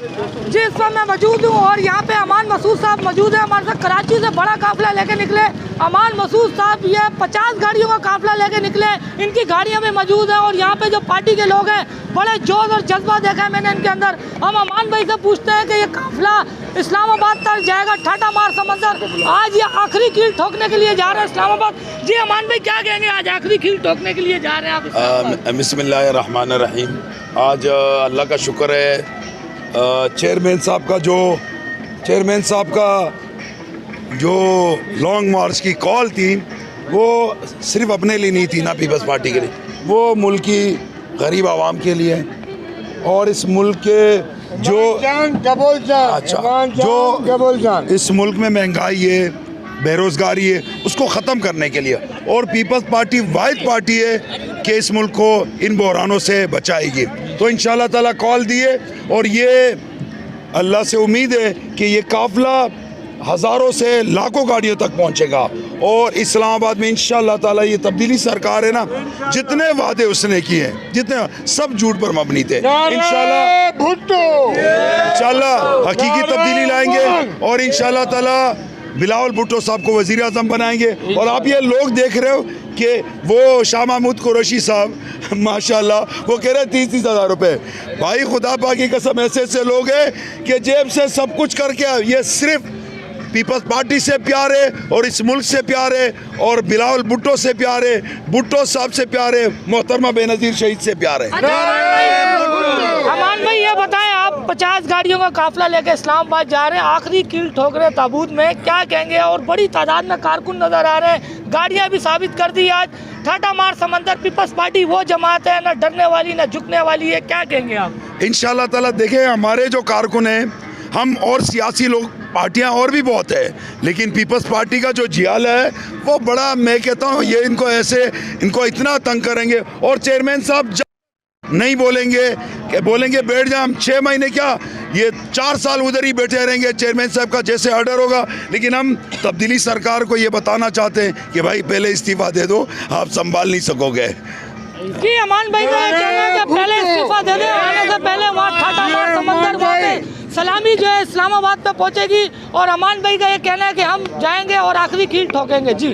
जी, इस वक्त मैं मौजूद हूँ और यहाँ पे अमान मसूद साहब मौजूद है हमारे साथ। कराची से बड़ा काफिला लेके निकले अमान मसूद साहब, ये 50 गाड़ियों का काफिला लेके निकले। इनकी गाड़ियाँ भी मौजूद हैं और यहाँ पे जो पार्टी के लोग हैं, बड़े जोश और जज्बा देखा है मैंने इनके अंदर। हम अमान भाई से पूछते हैं कि ये काफिला इस्लामाबाद तक जाएगा, ठाटा मार समंदर, आज ये आखिरी कील ठोकने के लिए जा रहे हैं इस्लामाबाद। जी अमान भाई, क्या कहेंगे, आज आखिरी कील ठोकने के लिए जा रहे हैं आप? बिस्मिल्लाहिर्रहमानिर्रहीम। आज अल्लाह का शुक्र है, चेयरमैन साहब का जो लॉन्ग मार्च की कॉल थी, वो सिर्फ अपने लिए नहीं थी ना, पीपल्स पार्टी के लिए, वो मुल्क की गरीब आवाम के लिए और इस मुल्क के जो इस मुल्क में महंगाई है, बेरोज़गारी है, उसको ख़त्म करने के लिए। और पीपल्स पार्टी वाहिद पार्टी है कि इस मुल्क को इन बहरानों से बचाएगी। तो इंशाअल्लाह ताला कॉल दिए और ये अल्लाह से उम्मीद है कि ये काफ़िला हज़ारों से लाखों गाड़ियों तक पहुंचेगा। और इस्लामाबाद में इंशाअल्लाह ताला ये तब्दीली सरकार है ना, जितने वादे उसने किए हैं, जितने सब झूठ पर मबनी थे, इंशाअल्लाह हकीकी तब्दीली लाएंगे और इंशाअल्लाह ताला बिलावल भुट्टो साहब को वज़ीर आज़म बनाएंगे। और आप ये लोग देख रहे हो कि वो शाह महमूद कुरैशी साहब माशाल्लाह वो कह रहे हैं 30-30 हज़ार रुपये। भाई खुदा पाक की कसम, ऐसे ऐसे लोग हैं कि जेब से सब कुछ करके, ये सिर्फ पीपल्स पार्टी से प्यार है और इस मुल्क से प्यार है और बिलावल भुट्टो से प्यार है, भुट्टो साहब से प्यार है, मोहतरमा बेनज़ीर शहीद से प्यार है। अमान भाई ये बताएं, आप 50 गाड़ियों का काफिला लेके इस्लामाबाद जा रहे हैं, आखिरी कील ठोक रहे ताबूत में, क्या कहेंगे? और बड़ी तादाद में कारकुन नजर आ रहे हैं, गाड़ियां भी साबित कर दी आज ठाटा मार समंदर पीपल्स पार्टी वो जमात है, ना डरने वाली ना झुकने वाली है, क्या कहेंगे आप? इंशाअल्लाह ताला देखें, हमारे जो कारकुन हैं, हम और सियासी लोग, पार्टियां और भी बहुत है, लेकिन पीपल्स पार्टी का जो जियाल है वो बड़ा, मैं कहता हूँ ये इनको इतना तंग करेंगे। और चेयरमैन साहब नहीं बोलेंगे कि बोलेंगे बैठ जाए, हम 6 महीने क्या, ये 4 साल उधर ही बैठे रहेंगे, चेयरमैन साहब का जैसे ऑर्डर होगा। लेकिन हम तब्दीली सरकार को ये बताना चाहते हैं कि भाई पहले इस्तीफा दे दो, आप संभाल नहीं सकोगे। जी अमान भाई का कहना है कि पहले इस्तीफा दे दे, आने से पहले वहाँ ठाटा मार समंदर सलामी जो है इस्लामाबाद पे पहुँचेगी। और अमान भाई का ये कहना है कि हम जाएंगे और आखिरी कील ठोकेंगे। जी